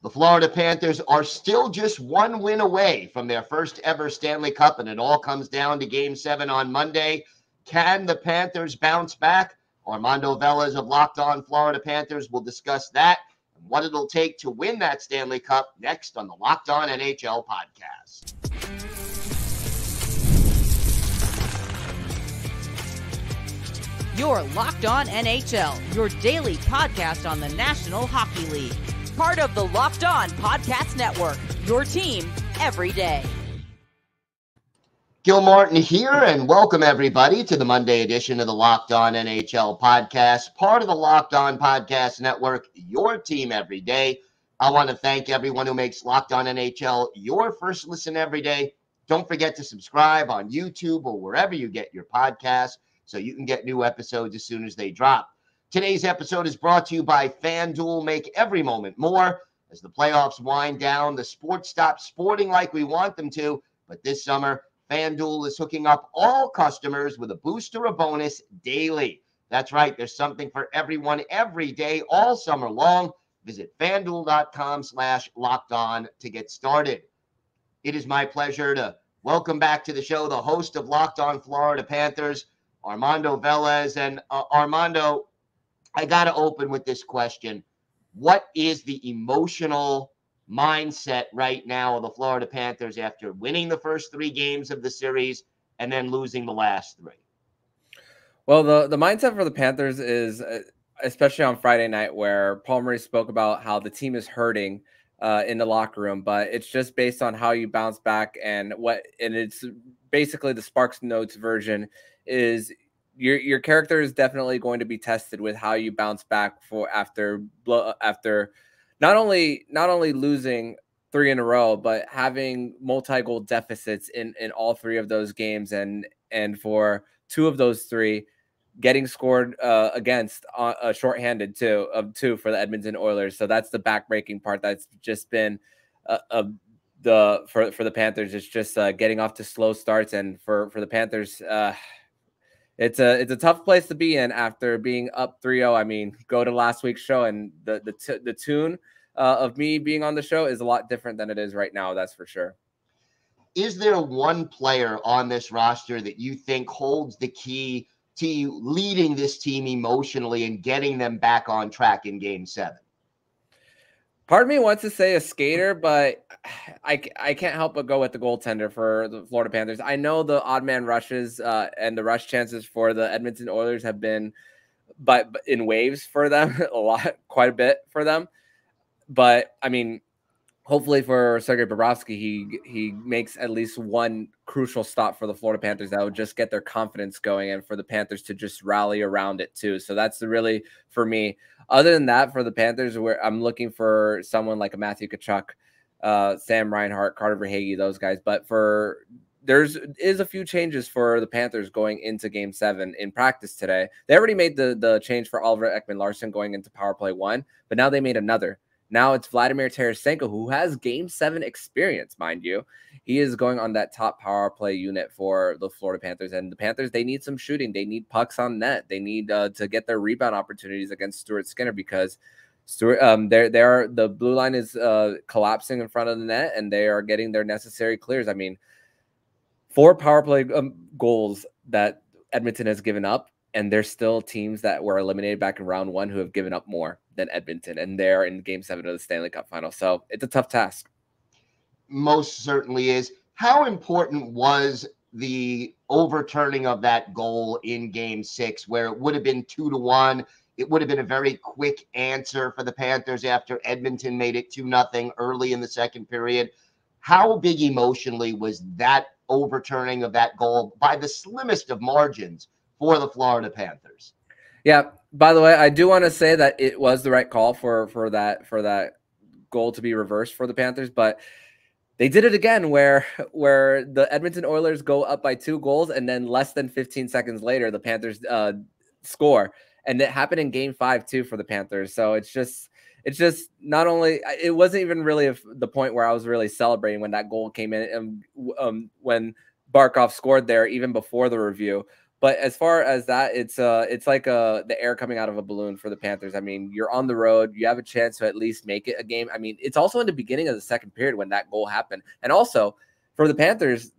The Florida Panthers are still just one win away from their first ever Stanley Cup, and it all comes down to Game 7 on Monday. Can the Panthers bounce back? Armando Velez of Locked On Florida Panthers will discuss that and what it'll take to win that Stanley Cup next on the Locked On NHL podcast. You're Locked On NHL, your daily podcast on the National Hockey League. Part of the Locked On Podcast Network, your team every day. Gil Martin here, and welcome everybody to the Monday edition of the Locked On NHL podcast, part of the Locked On Podcast Network, your team every day. I want to thank everyone who makes Locked On NHL your first listen every day. Don't forget to subscribe on YouTube or wherever you get your podcasts so you can get new episodes as soon as they drop. Today's episode is brought to you by FanDuel. Make every moment more. As the playoffs wind down, the sports stop sporting like we want them to, but this summer, FanDuel is hooking up all customers with a boost or a bonus daily. That's right. There's something for everyone every day, all summer long. Visit FanDuel.com/LockedOn to get started. It is my pleasure to welcome back to the show the host of Locked On Florida Panthers, Armando Velez. And Armando, I got to open with this question. What is the emotional mindset right now of the Florida Panthers after winning the first 3 games of the series and then losing the last 3? Well, the mindset for the Panthers is, especially on Friday night, where Paul Murray spoke about how the team is hurting in the locker room, but it's just based on how you bounce back, and it's basically the Sparks Notes version is your character is definitely going to be tested with how you bounce back after not only losing 3 in a row, but having multi-goal deficits in all 3 of those games, and for 2 of those 3 getting scored against shorthanded too, of 2 for the Edmonton Oilers. So that's the backbreaking part. That's just been for the Panthers. It's just getting off to slow starts, and for the Panthers, it's a tough place to be in after being up 3-0. I mean, go to last week's show, and the tune of me being on the show is a lot different than it is right now. That's for sure. Is there one player on this roster that you think holds the key to you leading this team emotionally and getting them back on track in Game 7? Part of me wants to say a skater, but I can't help but go with the goaltender for the Florida Panthers. I know the odd man rushes and the rush chances for the Edmonton Oilers have been but in waves for them, quite a bit for them. But I mean, hopefully for Sergei Bobrovsky, he makes at least one crucial stop for the Florida Panthers that would just get their confidence going, and for the Panthers to just rally around it too. So that's really, for me. Other than that, for the Panthers, where I'm looking for someone like a Matthew Tkachuk, Sam Reinhart, Carter Verhaeghe, those guys. But there is a few changes for the Panthers going into Game 7 in practice today. They already made the change for Oliver Ekman-Larsson going into Power Play 1, but now they made another. Now it's Vladimir Tarasenko, who has Game 7 experience, mind you. He is going on that top power play unit for the Florida Panthers. And the Panthers, they need some shooting. They need pucks on net. They need to get their rebound opportunities against Stuart Skinner, because the blue line is collapsing in front of the net, and they are getting their necessary clears. I mean, 4 power play goals that Edmonton has given up, and there's still teams that were eliminated back in round 1 who have given up more than Edmonton, and they're in Game 7 of the Stanley Cup final. So it's a tough task. Most certainly is. How important was the overturning of that goal in Game 6, where it would have been 2-1? It would have been a very quick answer for the Panthers after Edmonton made it 2-0 early in the second period. How big emotionally was that overturning of that goal by the slimmest of margins for the Florida Panthers? Yeah. By the way, I do want to say that it was the right call for that goal to be reversed for the Panthers, but they did it again where the Edmonton Oilers go up by 2 goals, and then less than 15 seconds later, the Panthers score. And it happened in Game 5 too for the Panthers. So it's just not only, it wasn't even really the point where I was really celebrating when that goal came in, and when Barkov scored there, even before the review. But as far as that, it's like the air coming out of a balloon for the Panthers. I mean, you're on the road. You have a chance to at least make it a game. I mean, it's also in the beginning of the second period when that goal happened. And also for the Panthers,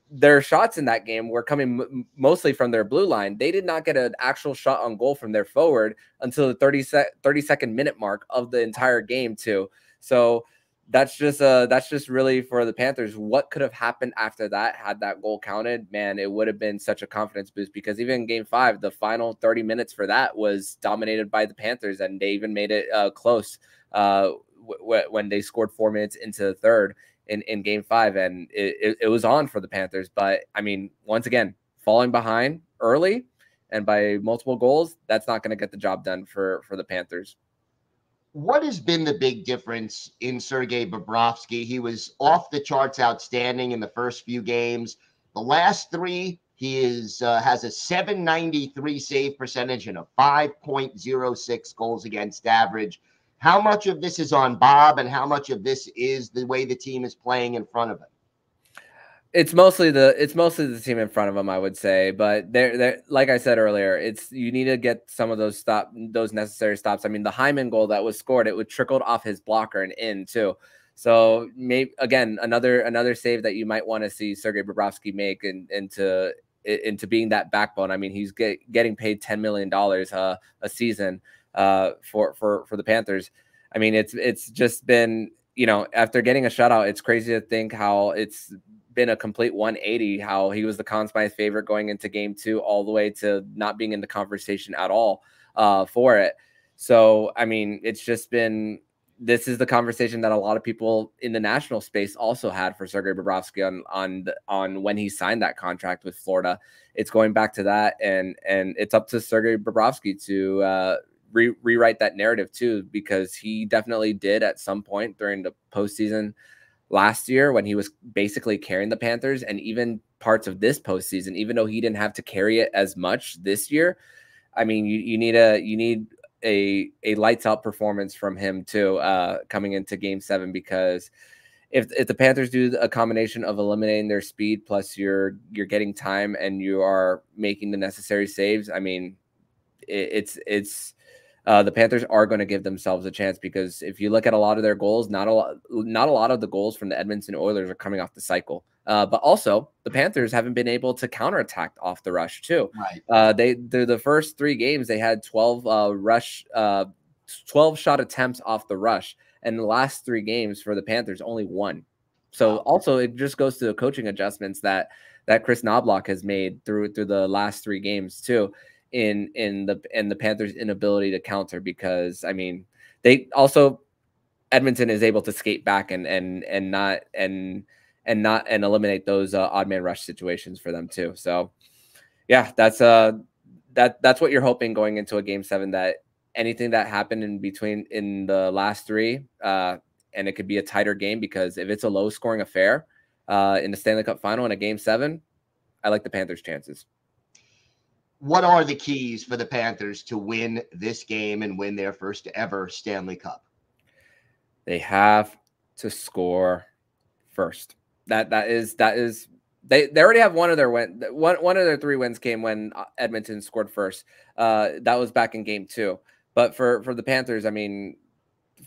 their shots in that game were coming mostly from their blue line. They did not get an actual shot on goal from their forward until the 32nd minute mark of the entire game too. So that's just really for the Panthers. What could have happened after that had that goal counted? Man, it would have been such a confidence boost, because even in game 5, the final 30 minutes for that was dominated by the Panthers, and they even made it close when they scored 4 minutes into the third in game 5, and it was on for the Panthers. But I mean, once again, falling behind early and by multiple goals, that's not going to get the job done for the Panthers. What has been the big difference in Sergei Bobrovsky? He was off the charts outstanding in the first few games. The last 3, he has a .793 save percentage and a 5.06 goals against average. How much of this is on Bob, and how much of this is the way the team is playing in front of him? It's mostly the team in front of them, I would say. But they're like I said earlier, you need to get some of those necessary stops. I mean, the Hyman goal that was scored, it would trickled off his blocker and in too. So maybe again another save that you might want to see Sergei Bobrovsky make into being that backbone. I mean, he's getting paid $10 million a season for the Panthers. I mean, it's just been, after getting a shutout, it's crazy to think how it's been a complete 180, how he was the Conn Smythe favorite going into game 2 all the way to not being in the conversation at all for it. So, I mean, it's just been, this is the conversation that a lot of people in the national space also had for Sergei Bobrovsky on when he signed that contract with Florida. It's going back to that, and it's up to Sergei Bobrovsky to rewrite that narrative too, because he definitely did at some point during the postseason last year when he was basically carrying the Panthers, and even parts of this postseason, even though he didn't have to carry it as much this year. I mean, you need a lights out performance from him too, coming into game 7, because if the Panthers do a combination of eliminating their speed plus you're getting time and you are making the necessary saves, I mean, the Panthers are going to give themselves a chance, because if you look at a lot of their goals, not a lot of the goals from the Edmonton Oilers are coming off the cycle. But also the Panthers haven't been able to counterattack off the rush too. Right. They're the first 3 games they had 12 shot attempts off the rush, and the last 3 games for the Panthers only 1. So also it just goes to the coaching adjustments that Chris Knobloch has made through the last 3 games too, in the Panthers' inability to counter, because I mean, Edmonton is able to skate back and eliminate those odd man rush situations for them too. So yeah, that's what you're hoping going into a game 7, that anything that happened in the last 3, and it could be a tighter game, because if it's a low scoring affair in the Stanley Cup final in a game 7, I like the Panthers' chances. What are the keys for the Panthers to win this game and win their first ever Stanley Cup? They have to score first. That is they already have one of their win. One of their 3 wins came when Edmonton scored first. That was back in game 2. But for the Panthers, I mean,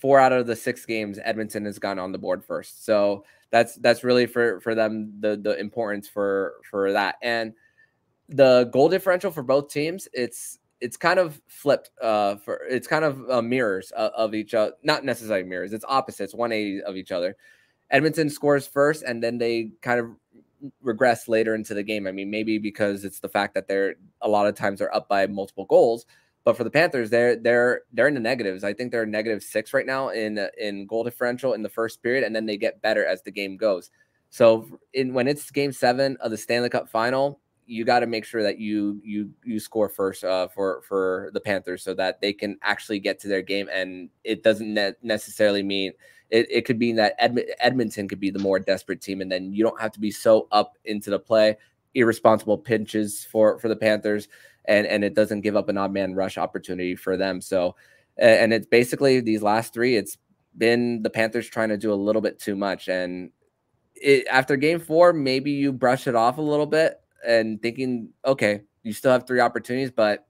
4 out of the 6 games Edmonton has gone on the board first. So that's really for them the importance for that. And the goal differential for both teams, it's kind of flipped. It's kind of mirrors of each other, not necessarily mirrors. It's opposites, 180 of each other. Edmonton scores first, and then they kind of regress later into the game. I mean, maybe because it's the fact that they're a lot of times they're up by multiple goals. But for the Panthers, they're in the negatives. I think they're -6 right now in goal differential in the first period, and then they get better as the game goes. So when it's game 7 of the Stanley Cup final, you got to make sure that you score first for the Panthers, so that they can actually get to their game. And it doesn't necessarily mean it could mean that Edmonton could be the more desperate team, and then you don't have to be so up into the play. Irresponsible pinches for the Panthers, and it doesn't give up an odd man rush opportunity for them. So, and it's basically these last 3, it's been the Panthers trying to do a little bit too much. And after game 4, maybe you brush it off a little bit and thinking, okay, You still have 3 opportunities, but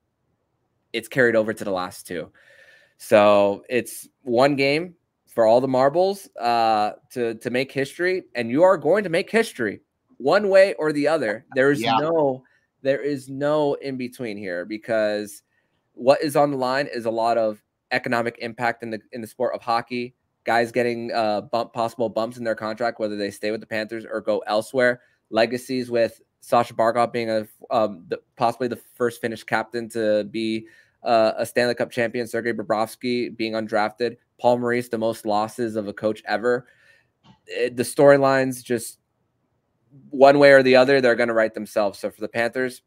it's carried over to the last 2. So it's one game for all the marbles to make history, and you are going to make history one way or the other. There is no in between here, because what is on the line is a lot of economic impact in the sport of hockey. Guys getting possible bumps in their contract, whether they stay with the Panthers or go elsewhere. Legacies with Sasha Barkov being possibly the first Finnish captain to be a Stanley Cup champion, Sergei Bobrovsky being undrafted, Paul Maurice, the most losses of a coach ever. The storylines, just one way or the other, they're going to write themselves. So for the Panthers,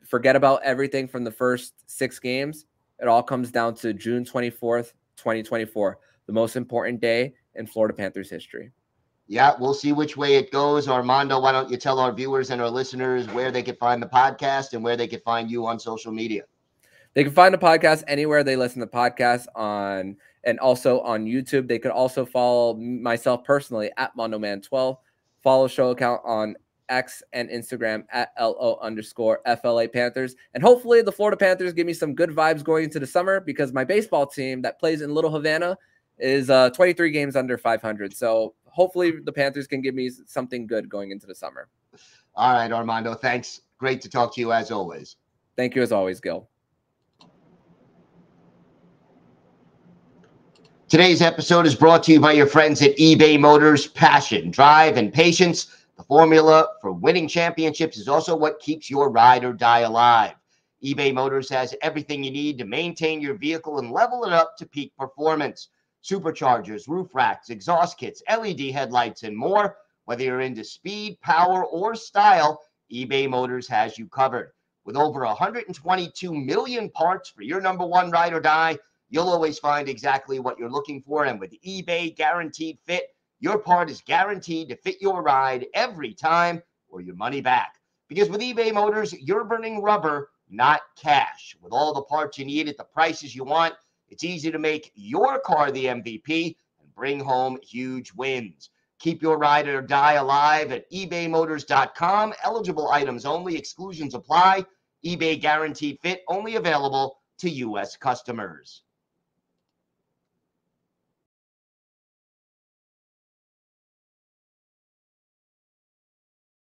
forget about everything from the first 6 games. It all comes down to June 24th, 2024, the most important day in Florida Panthers history. Yeah, we'll see which way it goes. Armando, why don't you tell our viewers and our listeners where they can find the podcast and where they can find you on social media? They can find the podcast anywhere they listen to podcasts on, and also on YouTube. They could also follow myself personally at MondoMan12. Follow show account on X and Instagram at LO_FLA Panthers. And hopefully the Florida Panthers give me some good vibes going into the summer, because my baseball team that plays in Little Havana is 23 games under 500. So hopefully the Panthers can give me something good going into the summer. All right, Armando, thanks. Great to talk to you as always. Thank you as always, Gil. Today's episode is brought to you by your friends at eBay Motors. Passion, drive, and patience. The formula for winning championships is also what keeps your ride or die alive. eBay Motors has everything you need to maintain your vehicle and level it up to peak performance. Superchargers, roof racks, exhaust kits, LED headlights, and more. Whether you're into speed, power, or style, eBay Motors has you covered. With over 122 million parts for your number one ride or die, you'll always find exactly what you're looking for. And with eBay Guaranteed Fit, your part is guaranteed to fit your ride every time, or your money back. Because with eBay Motors, you're burning rubber, not cash. With all the parts you need at the prices you want, it's easy to make your car the MVP and bring home huge wins. Keep your ride or die alive at ebaymotors.com. Eligible items only. Exclusions apply. eBay Guaranteed Fit only available to U.S. customers.